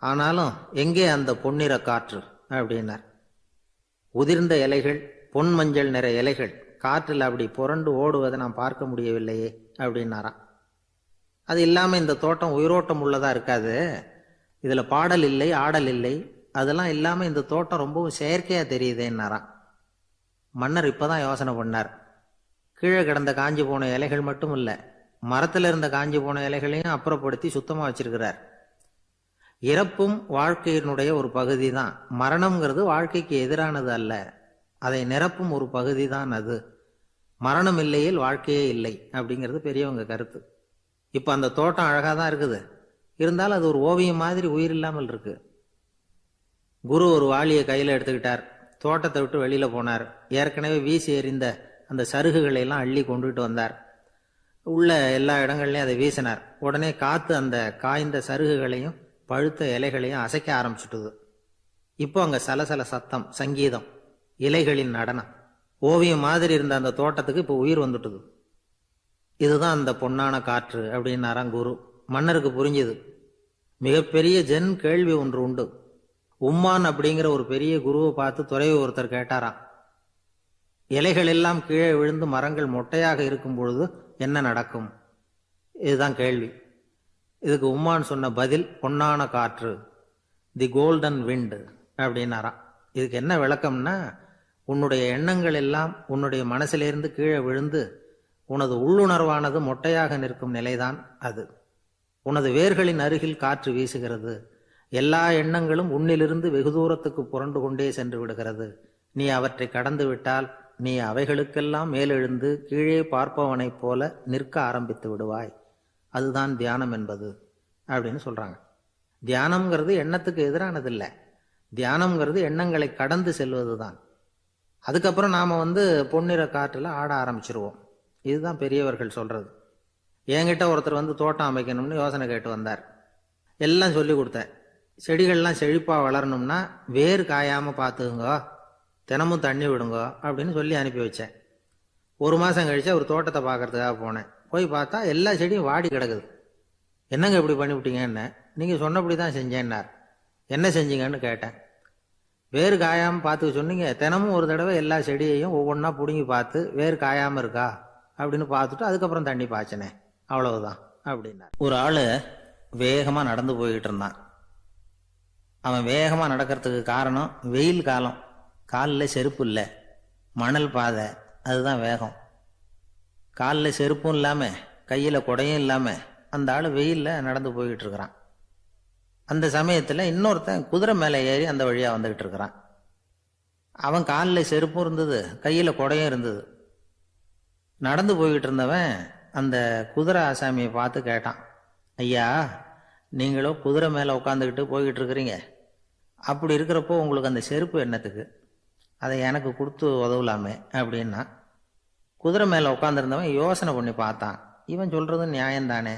B: ஆனாலும் எங்கே அந்த பொன்னிற காற்று அப்படின்னார். உதிர்ந்த இலைகள், பொன் மஞ்சள் நிற இலைகள் காற்றில் அப்படி புரண்டு ஓடுவதை நான் பார்க்க முடியவில்லையே அப்படின்னாராம். அது இல்லாமல் இந்த தோட்டம் உயிரோட்டம் உள்ளதா இருக்காது, இதில் பாடல் இல்லை, ஆடல் இல்லை, அதெல்லாம் இல்லாமல் இந்த தோட்டம் ரொம்பவும் செயற்கையாக தெரியுதேன்னாராம். மன்னர் இப்போதான் யோசனை பண்ணார். கீழே கிடந்த காஞ்சி போன இலைகள் மட்டும் இல்லை, மரத்தில் இருந்த காஞ்சி போன இலைகளையும் அப்புறப்படுத்தி சுத்தமாக வச்சிருக்கிறார். இறப்பும் வாழ்க்கையினுடைய ஒரு பகுதி தான். மரணம்ங்கிறது வாழ்க்கைக்கு எதிரானது அல்ல, அதை நிரப்பும் ஒரு பகுதி தான் அது. மரணம் இல்லையில் வாழ்க்கையே இல்லை அப்படிங்கிறது பெரியவங்க கருத்து. இப்போ அந்த தோட்டம் அழகாக தான் இருக்குது, இருந்தாலும் அது ஒரு ஓவியம் மாதிரி உயிர் இல்லாமல் இருக்கு. குரு ஒரு வாளியை கையில் எடுத்துக்கிட்டார், தோட்டத்தை விட்டு வெளியில் போனார். ஏற்கனவே வீசி எறிந்த அந்த சருகுகளை எல்லாம் அள்ளி கொண்டுகிட்டு வந்தார். உள்ள எல்லா இடங்கள்லையும் அதை வீசினார். உடனே காற்று அந்த காய்ந்த சருகுகளையும் பழுத்த இலைகளையும் அசைக்க ஆரம்பிச்சுட்டுது. இப்போ அங்கே சலசல சத்தம், சங்கீதம், இலைகளின் நடனம், ஓவியம் மாதிரி இருந்த அந்த தோட்டத்துக்கு இப்போ உயிர் வந்துட்டுது. இதுதான் அந்த பொன்னான காற்று அப்படின்னாராம் குரு. மன்னருக்கு புரிஞ்சுது. மிகப்பெரிய ஜென் கேள்வி ஒன்று உண்டு. உம்மான் அப்படிங்கிற ஒரு பெரிய குருவை பார்த்து துறவி ஒருத்தர் கேட்டாராம், இலைகள் எல்லாம் கீழே விழுந்து மரங்கள் மொட்டையாக இருக்கும் பொழுது என்ன நடக்கும்? இதுதான் கேள்வி. இதுக்கு உம்மான் சொன்ன பதில் பொன்னான காற்று, தி கோல்டன் விண்ட் அப்படின்னாராம். இதுக்கு என்ன விளக்கம்னா, உன்னுடைய எண்ணங்கள் எல்லாம் உன்னுடைய மனசிலிருந்து கீழே விழுந்து உனது உள்ளுணர்வானது மொட்டையாக நிற்கும் நிலைதான் அது. உனது வேர்களின் அருகில் காற்று வீசுகிறது. எல்லா எண்ணங்களும் உன்னிலிருந்து வெகு தூரத்துக்கு புரண்டு கொண்டே சென்று விடுகிறது. நீ அவற்றை கடந்து விட்டால் நீ அவைகளுக்கெல்லாம் மேலெழுந்து கீழே பார்ப்பவனைப் போல நிற்க ஆரம்பித்து விடுவாய். அதுதான் தியானம் என்பது அப்படின்னு சொல்றாங்க. தியானம்ங்கிறது எண்ணத்துக்கு எதிரானதில்லை, தியானம்ங்கிறது எண்ணங்களை கடந்து செல்வது தான். அதுக்கப்புறம் நாம் பொன்னிற காற்றில் ஆட ஆரம்பிச்சிருவோம். இதுதான் பெரியவர்கள் சொல்றது. என்கிட்ட ஒருத்தர் தோட்டம் அமைக்கணும்னு யோசனை கேட்டு வந்தார். எல்லாம் சொல்லி கொடுத்தேன். செடிகள்லாம் செழிப்பாக வளரணும்னா வேர் காயாமல் பார்த்துக்குங்க, தினமும் தண்ணி விடுங்க அப்படின்னு சொல்லி அனுப்பி வச்சேன். ஒரு மாதம் கழிச்சு அவர் தோட்டத்தை பார்க்கறதுக்காக போனேன். போய் பார்த்தா எல்லா செடியும் வாடி கிடக்குது. என்னங்க இப்படி பண்ணிவிட்டீங்கன்னு. நீங்கள் சொன்னபடி தான் செஞ்சேன்னார். என்ன செஞ்சீங்கன்னு கேட்டேன். வேர் காயாமல் பார்த்துக்க சொன்னீங்க, தினமும் ஒரு தடவை எல்லா செடியையும் ஒவ்வொன்றா பிடுங்கி பார்த்து வேர் காயாமல் இருக்கா அப்படின்னு பார்த்துட்டு அதுக்கப்புறம் தண்ணி பாய்ச்சினேன், அவ்வளவுதான் அப்படின்னார். ஒரு ஆள் வேகமாக நடந்து போய்கிட்டு இருந்தான். அவன் வேகமாக நடக்கிறதுக்கு காரணம் வெயில் காலம், காலில் செருப்பு இல்லை, மணல் பாதை, அதுதான் வேகம். காலில் செருப்பும் இல்லாமல் கையில் குடையும் இல்லாமல் அந்த ஆள் வெயிலில் நடந்து போய்கிட்டு இருக்கிறான். அந்த சமயத்தில் இன்னொருத்தன் குதிரை மேலே ஏறி அந்த வழியாக வந்துக்கிட்டு இருக்கிறான். அவன் காலில் செருப்பும் இருந்தது, கையில் குடையும் இருந்தது. நடந்து போய்கிட்டு இருந்தவன் அந்த குதிரை ஆசாமியை பார்த்து கேட்டான், ஐயா, நீங்களும் குதிரை மேலே உட்காந்துக்கிட்டு போய்கிட்டு இருக்கிறீங்க, அப்படி இருக்கிறப்போ உங்களுக்கு அந்த செருப்பு என்னத்துக்கு? அதை எனக்கு கொடுத்து உதவலாமே அப்படின்னா. குதிரை மேலே உட்காந்துருந்தவன் யோசனை பண்ணி பார்த்தான். இவன் சொல்கிறது நியாயம்தானே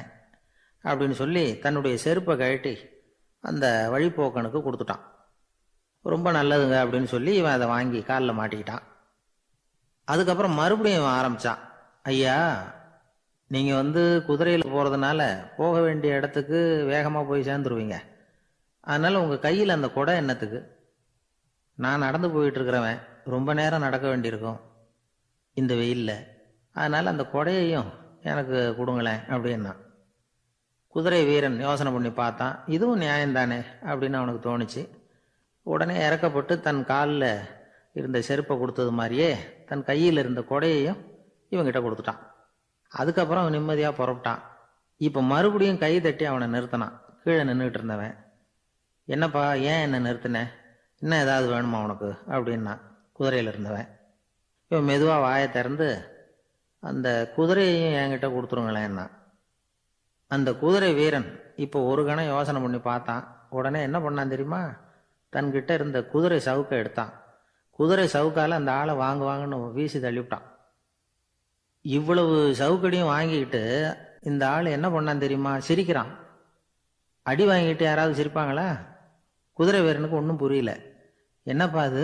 B: அப்படின்னு சொல்லி தன்னுடைய செருப்பை கழட்டி அந்த வழிப்போக்கனுக்கு கொடுத்துட்டான். ரொம்ப நல்லதுங்க அப்படின்னு சொல்லி இவன் அதை வாங்கி காலில் மாட்டிக்கிட்டான். அதுக்கப்புறம் மறுபடியும் இவன் ஆரம்பித்தான், ஐயா, நீங்கள் குதிரையில் போகிறதுனால போக வேண்டிய இடத்துக்கு வேகமாக போய் சேர்ந்துருவீங்க, அதனால் உங்கள் கையில் அந்த குடை என்னத்துக்கு? நான் நடந்து போயிட்டு இருக்கிறவன், ரொம்ப நேரம் நடக்க வேண்டியிருக்கும் இந்த வெயிலில், அதனால் அந்த குடையையும் எனக்கு கொடுங்களேன் அப்படின்னா. குதிரை வீரன் யோசனை பண்ணி பார்த்தான். இதுவும் நியாயம்தானே அப்படின்னு அவனுக்கு தோணுச்சு. உடனே இறக்கப்பட்டு தன் காலில் இருந்த செருப்பை கொடுத்தது மாதிரியே தன் கையில் இருந்த குடையையும் இவங்கிட்ட கொடுத்துட்டான். அதுக்கப்புறம் அவன் நிம்மதியாக புறப்பட்டான். இப்போ மறுபடியும் கை தட்டி அவனை நிறுத்தினான். கீழே நின்றுட்டு இருந்தவன், என்னப்பா ஏன் என்ன நிறுத்தினேன், இன்னும் ஏதாவது வேணுமா உனக்கு அப்படின்னா குதிரையில் இருந்தவன். இவன் மெதுவாக வாயை திறந்து அந்த குதிரையையும் என்கிட்ட கொடுத்துருங்களேன்னா. அந்த குதிரை வீரன் இப்போ ஒரு கணம் யோசனை பண்ணி பார்த்தான். உடனே என்ன பண்ணான் தெரியுமா? தன்கிட்ட இருந்த குதிரை சவுக்கை எடுத்தான். குதிரை சவுக்கால் அந்த ஆளை வாங்குவாங்கன்னு வீசி தள்ளிவிட்டான். இவ்வளவு சவுக்கடியும் வாங்கிக்கிட்டு இந்த ஆள் என்ன பண்ணான் தெரியுமா? சிரிக்கிறான். அடி வாங்கிட்டு யாராவது சிரிப்பாங்களா? குதிரை வீரனுக்கு ஒன்றும் புரியல. என்னப்பா அது,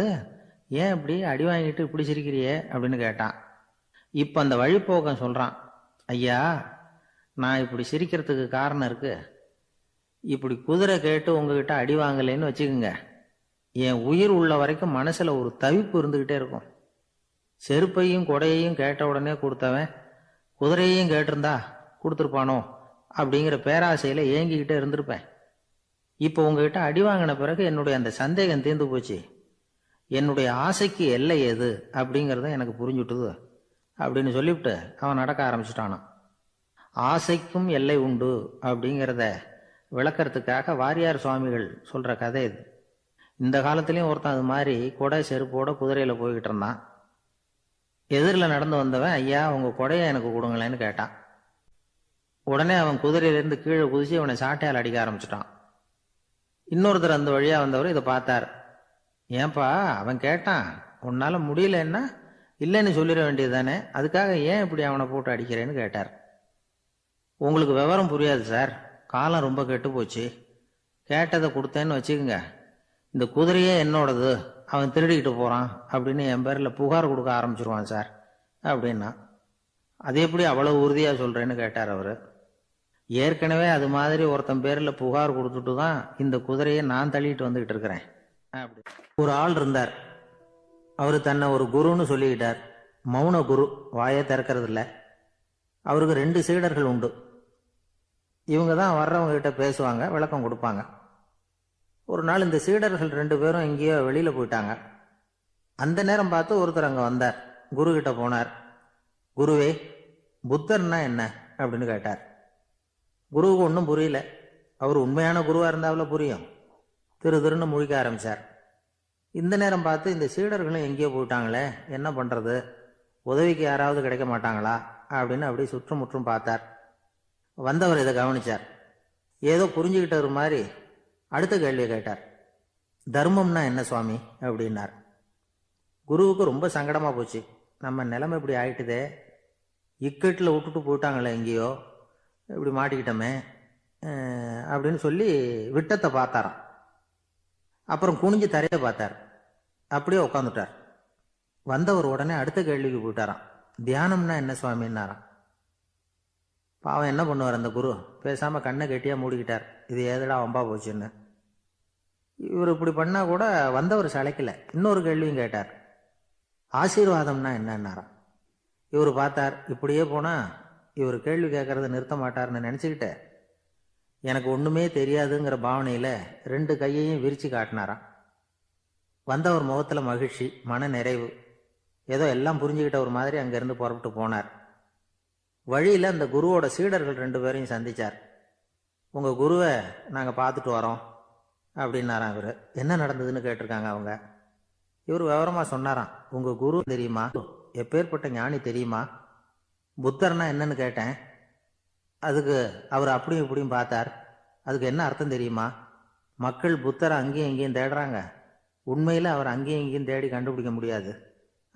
B: ஏன் இப்படி அடி வாங்கிட்டு இப்படி சிரிக்கிறியே அப்படின்னு கேட்டான். இப்போ அந்த வழிப்போக்கன் சொல்கிறான், ஐயா, நான் இப்படி சிரிக்கிறதுக்கு காரணம் இருக்கு. இப்படி குதிரை கேட்டு உங்ககிட்ட அடி வாங்கலைன்னு வச்சுக்கோங்க, என் உயிர் உள்ள வரைக்கும் மனசுல ஒரு தவிப்பு இருந்துகிட்டே இருக்கும். செருப்பையும் கொடையையும் கேட்ட உடனே கொடுத்தவன் குதிரையையும் கேட்டிருந்தா கொடுத்துருப்பானோ அப்படிங்கிற பேராசையில ஏங்கிக்கிட்டே இருந்திருப்பேன். இப்போ உங்ககிட்ட அடி வாங்கின பிறகு என்னுடைய அந்த சந்தேகம் தீர்ந்து போச்சு. என்னுடைய ஆசைக்கு எல்லை எது அப்படிங்கிறத எனக்கு புரிஞ்சுட்டுது அப்படின்னு சொல்லிவிட்டு அவன் நடக்க ஆரம்பிச்சுட்டானான். ஆசைக்கும் எல்லை உண்டு அப்படிங்கிறத விளக்கறதுக்காக வாரியார் சுவாமிகள் சொல்ற கதை இது. இந்த காலத்திலயும் ஒருத்தன் அது மாதிரி கொடை செருப்போட குதிரையில போய்கிட்டு இருந்தான். எதிரில் நடந்து வந்தவன், ஐயா உங்க கொடையை எனக்கு கொடுங்களேன்னு கேட்டான். உடனே அவன் குதிரையிலிருந்து கீழே குதிச்சு அவனை சாட்டையால் அடிக்க ஆரம்பிச்சிட்டான். இன்னொருத்தர் அந்த வழியா வந்தவர் இதை பார்த்தார். ஏன்பா அவன் கேட்டான், உன்னால முடியலன்னா இல்லைன்னு சொல்லிட வேண்டியது தானே, அதுக்காக ஏன் இப்படி அவனை போட்டு அடிக்கிறேன்னு கேட்டார். உங்களுக்கு விவரம் புரியாது சார், காலம் ரொம்ப கெட்டு போச்சு. கேட்டதை கொடுத்தேன்னு வச்சுக்கோங்க, இந்த குதிரையே என்னோடது, அவன் திருடிக்கிட்டு போறான் அப்படின்னு என் பேரில் புகார் கொடுக்க ஆரம்பிச்சிருவான் சார் அப்படின்னா. அது எப்படி அவ்வளவு உறுதியா சொல்றேன்னு கேட்டார் அவரு. ஏற்கனவே அது மாதிரி ஒருத்தன் பேரில் புகார் கொடுத்துட்டு தான் இந்த குதிரையை நான் தள்ளிட்டு வந்துகிட்டு இருக்கிறேன். அப்படி ஒரு ஆள் இருந்தார். அவரு தன்னை ஒரு குருன்னு சொல்லிக்கிட்டார். மௌன குரு, வாயே திறக்கிறது இல்லை. அவருக்கு 2 சீடர்கள் உண்டு. இவங்க தான் வர்றவங்க கிட்ட பேசுவாங்க, விளக்கம் கொடுப்பாங்க. ஒரு நாள் இந்த சீடர்கள் 2 பேரும் எங்கேயோ வெளியில போயிட்டாங்க. அந்த நேரம் பார்த்து ஒருத்தர் அங்க வந்தார். குரு கிட்ட போனார். குருவே, புத்தர்னா என்ன அப்படின்னு கேட்டார். குருவுக்கு ஒன்றும் புரியல. அவர் உண்மையான குருவா இருந்தாவில் புரியும். திருன்னு முழிக்க ஆரம்பிச்சார். இந்த நேரம் பார்த்து இந்த சீடர்களும் எங்கேயோ போயிட்டாங்களே, என்ன பண்றது, உதவிக்கு யாராவது கிடைக்க மாட்டாங்களா அப்படின்னு அப்படி சுற்றுமுற்றும் பார்த்தார். வந்தவர் இதை கவனிச்சார். ஏதோ புரிஞ்சுக்கிட்டவர் மாதிரி அடுத்த கேள்வியை கேட்டார். தர்மம்னா என்ன சுவாமி அப்படின்னார். குருவுக்கு ரொம்ப சங்கடமா போச்சு. நம்ம நிலைமை இப்படி ஆயிட்டுதே, இக்கட்டில் விட்டுட்டு போயிட்டாங்களே எங்கேயோ, இப்படி மாட்டிக்கிட்டோமே அப்படின்னு சொல்லி விட்டத்தை பார்த்தாராம். அப்புறம் குனிஞ்சு தரைய பார்த்தார். அப்படியே உட்காந்துட்டார். வந்தவர் உடனே அடுத்த கேள்விக்கு போயிட்டாராம். தியானம்னா என்ன சுவாமின்னாராம். பாவம் என்ன பண்ணுவார் அந்த குரு, பேசாம கண்ணை கெட்டியா மூடிக்கிட்டார். இது ஏதடா வம்பா போச்சுன்னு. இவர் இப்படி பண்ணா கூட வந்தவர் சளைக்கல. இன்னொரு கேள்வியும் கேட்டார். ஆசீர்வாதம்னா என்னன்னாராம். இவர் பார்த்தார். இப்படியே போனா இவர் கேள்வி கேட்கறத நிறுத்த மாட்டார்னு நினைச்சுக்கிட்டு எனக்கு ஒண்ணுமே தெரியாதுங்கிற பாவனையில 2 கையையும் விரிச்சு காட்டினாராம். வந்தவர் முகத்துல மகிழ்ச்சி, மன நிறைவு, ஏதோ எல்லாம் புரிஞ்சுக்கிட்ட ஒரு மாதிரி அங்கிருந்து புறப்பட்டு போனார். வழியில அந்த குருவோட சீடர்கள் 2 பேரையும் சந்திச்சார். உங்க குருவை நாங்க பார்த்துட்டு வரோம் அப்படின்னாராம். இவரு என்ன நடந்ததுன்னு கேட்டிருக்காங்க அவங்க. இவர் விவரமா சொன்னாராம். உங்க குரு தெரியுமா, எப்பேற்பட்ட ஞானி தெரியுமா, புத்தர்னா என்னன்னு கேட்டேன். அதுக்கு அவர் அப்படியும் இப்படியும் பார்த்தார். அதுக்கு என்ன அர்த்தம் தெரியுமா, மக்கள் புத்தரை அங்கேயும் இங்கேயும் தேடுறாங்க, உண்மையில அவர் அங்கேயும் இங்கேயும் தேடி கண்டுபிடிக்க முடியாது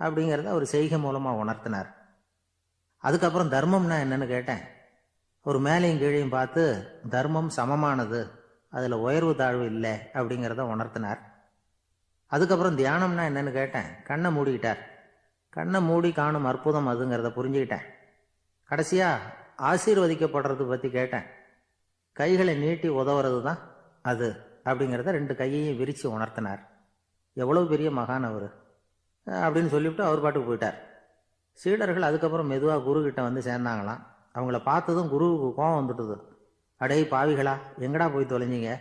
B: அப்படிங்கிறத அவர் செய்கை மூலமா உணர்த்தினார். அதுக்கப்புறம் தர்மம்னா என்னன்னு கேட்டேன். ஒரு மேலையும் கீழையும் பார்த்து தர்மம் சமமானது, அதுல உயர்வு தாழ்வு இல்லை அப்படிங்கிறத உணர்த்தினார். அதுக்கப்புறம் தியானம்னா என்னன்னு கேட்டேன். கண்ணை மூடிக்கிட்டார். கண்ணை மூடி காணும் அற்புதம் அதுங்கிறத புரிஞ்சுக்கிட்டேன். கடைசியா ஆசீர்வதிக்கப்படுறது பத்தி கேட்டேன். கைகளை நீட்டி உதவுறது தான் அது அப்படிங்கிறத 2 கையையும் விரிச்சு உணர்த்தினார். எவ்வளவு பெரிய மகான் அவரு அப்படின்னு சொல்லிவிட்டு அவர் பாட்டுக்கு போயிட்டார். சீடர்கள் அதுக்கப்புறம் மெதுவா குரு கிட்ட வந்து சேர்ந்தாங்களாம். அவங்கள பார்த்ததும் குருவுக்கு கோபம் வந்துட்டுது. அடே பாவிகளா, எங்கடா போய் தொலைஞ்சிங்க,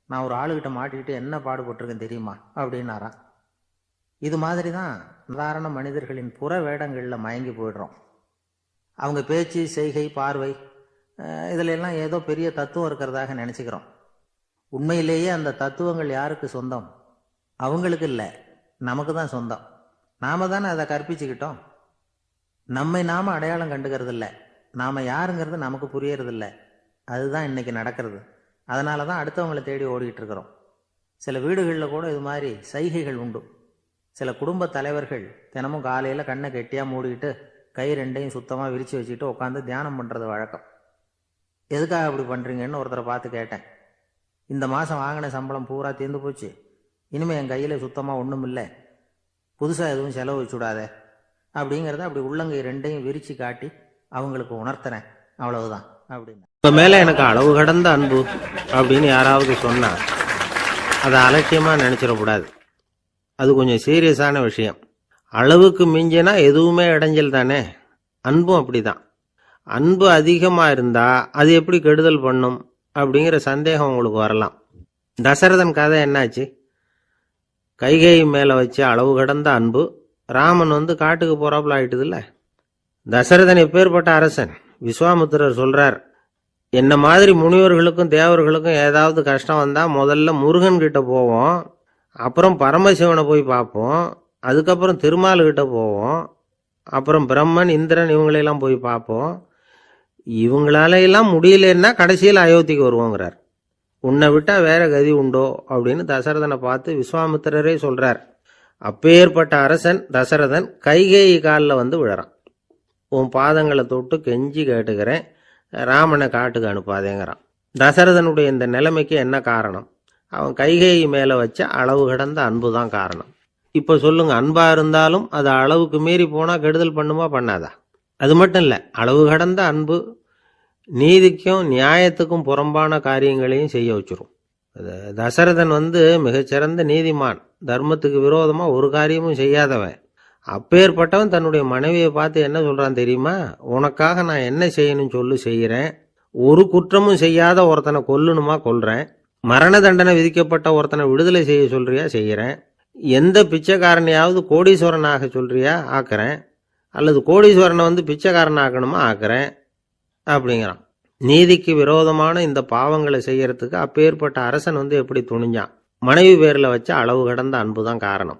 B: நான் ஒரு ஆளுகிட்ட மாட்டிக்கிட்டு என்ன பாடுபட்டிருக்கேன் தெரியுமா அப்படின்னாராம். இது மாதிரி தான் சாதாரண மனிதர்களின் புற வேடங்களில் மயங்கி போயிடுறோம். அவங்க பேச்சு, செய்கை, பார்வை, இதுல எல்லாம் ஏதோ பெரிய தத்துவம் இருக்கிறதாக நினைச்சுக்கிறோம். உண்மையிலேயே அந்த தத்துவங்கள் யாருக்கு சொந்தம்? அவங்களுக்கு இல்லை, நமக்கு தான் சொந்தம். நாம தானே அதை கற்பிச்சுக்கிட்டோம். நம்மை நாம அடையாளம் கண்டுக்கிறது இல்லை, நாம யாருங்கிறது நமக்கு புரியறது இல்லை. அதுதான் இன்னைக்கு நடக்கிறது. அதனால தான் அடுத்தவங்களை தேடி ஓடிக்கிட்டு இருக்கிறோம். சில வீடுகளில் கூட இது மாதிரி சைகைகள் உண்டு. சில குடும்ப தலைவர்கள் தினமும் காலையில கண்ணை கெட்டியா மூடிக்கிட்டு கை 2ஐயும் சுத்தமா விரிச்சு வச்சுக்கிட்டு உட்காந்து தியானம் பண்றது வழக்கம். எதுக்காக அப்படி பண்றீங்கன்னு ஒருத்தரை பார்த்து கேட்டேன். இந்த மாசம் வாங்கின சம்பளம் பூரா தீர்ந்து போச்சு, இனிமே என் கையில சுத்தமா ஒண்ணும் இல்லை, புதுசா எதுவும் செலவு வச்சுடாத அப்படிங்கிறத அப்படி உள்ளங்கை 2ஐயும் விரிச்சு காட்டி அவங்களுக்கு உணர்த்துறேன், அவ்வளவுதான் அப்படின்னு. உங்க மேல எனக்கு அளவு கடந்த அன்பு அப்படின்னு யாராவது சொன்னா அதை அலட்சியமா நினைச்சிடக்கூடாது. அது கொஞ்சம் சீரியஸான விஷயம். அளவுக்கு மிஞ்சினா எதுவுமே இடைஞ்சல் தானே. அன்பும் அப்படிதான். அன்பு அதிகமாக இருந்தால் அது எப்படி கெடுதல் பண்ணும் அப்படிங்கிற சந்தேகம் உங்களுக்கு வரலாம். தசரதன் கதை என்னாச்சு? கைகேயி மேலே வச்சு அளவு கடந்த அன்பு ராமன் காட்டுக்கு போகிறாப்புல ஆயிட்டுதுல்ல. தசரதன் எப்பேற்பட்ட அரசன். விஸ்வாமித்திரர் சொல்கிறார், என்ன மாதிரி முனிவர்களுக்கும் தேவர்களுக்கும் ஏதாவது கஷ்டம் வந்தால் முதல்ல முருகன் கிட்ட போவோம், அப்புறம் பரமசிவனை போய் பார்ப்போம், அதுக்கப்புறம் திருமால்கிட்ட போவோம், அப்புறம் பிரம்மன் இந்திரன் இவங்களையெல்லாம் போய் பார்ப்போம், இவங்களாலையெல்லாம் முடியலன்னா கடைசியில் அயோத்திக்கு வருவோங்கிறார். உன்னை விட்டால் வேற கதி உண்டோ அப்படின்னு தசரதனை பார்த்து விஸ்வாமித்திரரே சொல்கிறார். அப்பேற்பட்ட அரசன் தசரதன் கைகேயி காலில் விழறான். உன் பாதங்களை தொட்டு கெஞ்சி கேட்டுக்கிறேன், ராமனை காட்டுக்கு அனுப்பாதேங்கிறான். தசரதனுடைய இந்த நிலைமைக்கு என்ன காரணம்? அவன் கைகேயி மேலே வச்ச அளவு கடந்த அன்பு தான் காரணம். இப்போ சொல்லுங்க, அன்பாக இருந்தாலும் அது அளவுக்கு மீறி போனால் கெடுதல் பண்ணுமா பண்ணாதா? அது மட்டும் இல்லை, அளவு கடந்த அன்பு நீதிக்கும் நியாயத்துக்கும் புறம்பான காரியங்களையும் செய்ய வச்சிரும். தசரதன் மிகச்சிறந்த நீதிமான், தர்மத்துக்கு விரோதமாக ஒரு காரியமும் செய்யாதவன். அப்பேற்பட்டவன் தன்னுடைய மனைவியை பார்த்து என்ன சொல்கிறான் தெரியுமா? உனக்காக நான் என்ன செய்யணும்னு சொல்லி செய்கிறேன், ஒரு குற்றமும் செய்யாத ஒருத்தனை கொல்லணுமா கொல்றேன், மரண தண்டனை விதிக்கப்பட்ட ஒருத்தனை விடுதலை செய்ய சொல்றியா செய்கிறேன், எந்த பிச்சைக்காரனையாவது கோடீஸ்வரனாக சொல்றியா ஆக்குறேன், அல்லது கோடீஸ்வரனை பிச்சைக்காரன் ஆக்கணுமா ஆக்குறேன் அப்படிங்கிறான். நீதிக்கு விரோதமான இந்த பாவங்களை செய்யறதுக்கு அப்பேற்பட்ட அரசன் எப்படி துணிஞ்சான்? மனைவி பேரில் வச்ச அளவு கடந்த அன்பு தான் காரணம்.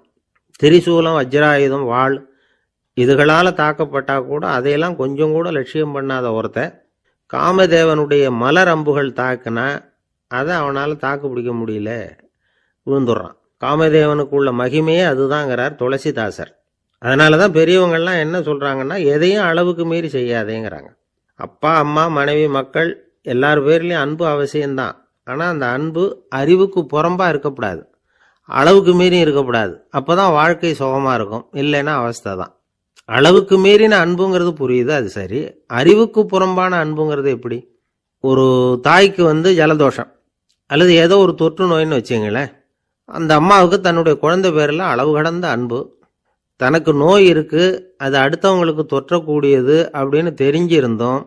B: திரிசூலம், வஜ்ராயுதம், வாள் இதுகளால் தாக்கப்பட்டா கூட அதையெல்லாம் கொஞ்சம் கூட லட்சியம் பண்ணாத ஒருத்தன் காமதேவனுடைய மலர் அம்புகள் தாக்குனா அதை அவனால் தாக்கு பிடிக்க முடியல, விழுந்துடுறான். காமதேவனுக்குள்ள மகிமையே அதுதாங்கிறார் துளசிதாசர். அதனால தான் பெரியவங்கள்லாம் என்ன சொல்கிறாங்கன்னா, எதையும் அளவுக்கு மீறி செய்யாதேங்கிறாங்க. அப்பா, அம்மா, மனைவி, மக்கள் எல்லார் பேர்லேயும் அன்பு அவசியம்தான். ஆனால் அந்த அன்பு அறிவுக்கு புறம்பாக இருக்கக்கூடாது, அளவுக்கு மீறி இருக்கக்கூடாது. அப்போ தான் வாழ்க்கை சுகமாக இருக்கும். இல்லைன்னா அவஸ்தை தான். அளவுக்கு மீறின அன்புங்கிறது புரியுது, அது சரி. அறிவுக்கு புறம்பான அன்புங்கிறது எப்படி? ஒரு தாய்க்கு ஜலதோஷம் அல்லது ஏதோ ஒரு தொற்று நோயின்னு வச்சுங்களேன். அந்த அம்மாவுக்கு தன்னுடைய குழந்தை பேரில் அளவு கடந்த அன்பு. தனக்கு நோய் இருக்குது, அது அடுத்தவங்களுக்கு தொற்றக்கூடியது அப்படின்னு தெரிஞ்சிருந்தோம்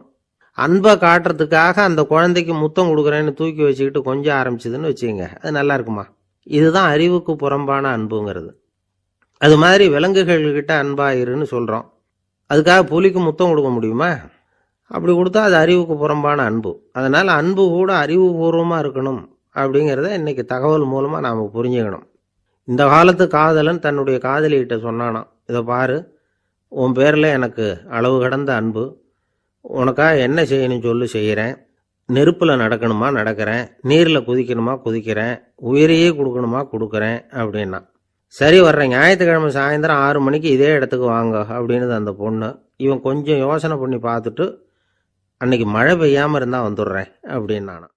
B: அன்பை காட்டுறதுக்காக அந்த குழந்தைக்கு முத்தம் கொடுக்குறேன்னு தூக்கி வச்சுக்கிட்டு கொஞ்சம் ஆரம்பிச்சதுன்னு வச்சுக்கோங்க, அது நல்லா இருக்குமா? இதுதான் அறிவுக்கு புறம்பான அன்புங்கிறது. அது மாதிரி விலங்குகள்கிட்ட அன்பாயிருன்னு சொல்கிறோம். அதுக்காக புலிக்கு முத்தம் கொடுக்க முடியுமா? அப்படி கொடுத்தா அது அறிவுக்கு புறம்பான அன்பு. அதனால் அன்பு கூட அறிவுபூர்வமாக இருக்கணும் அப்படிங்கிறத இன்னைக்கு தகவல் மூலமாக நாம் புரிஞ்சுக்கணும். இந்த காலத்து காதலன் தன்னுடைய காதலிகிட்ட சொன்னானாம், இதை பாரு, உன் பேரில் எனக்கு அளவு கடந்த அன்பு, உனக்காக என்ன செய்யணும் சொல்லு செய்கிறேன், நெருப்பில் நடக்கணுமா நடக்கிறேன், நீரில் குதிக்கணுமா குதிக்கிறேன், உயிரையே கொடுக்கணுமா கொடுக்குறேன் அப்படின்னா. சரி, வர்றேன் ஞாயிற்றுக்கிழமை சாயந்தரம் 6 மணிக்கு இதே இடத்துக்கு வாங்க அப்படின்னு அந்த பொண்ணு. இவன் கொஞ்சம் யோசனை பண்ணி பார்த்துட்டு, அன்னைக்கு மழை பெய்யாமல் இருந்தால் வந்துடுறேன் அப்படின்னானா.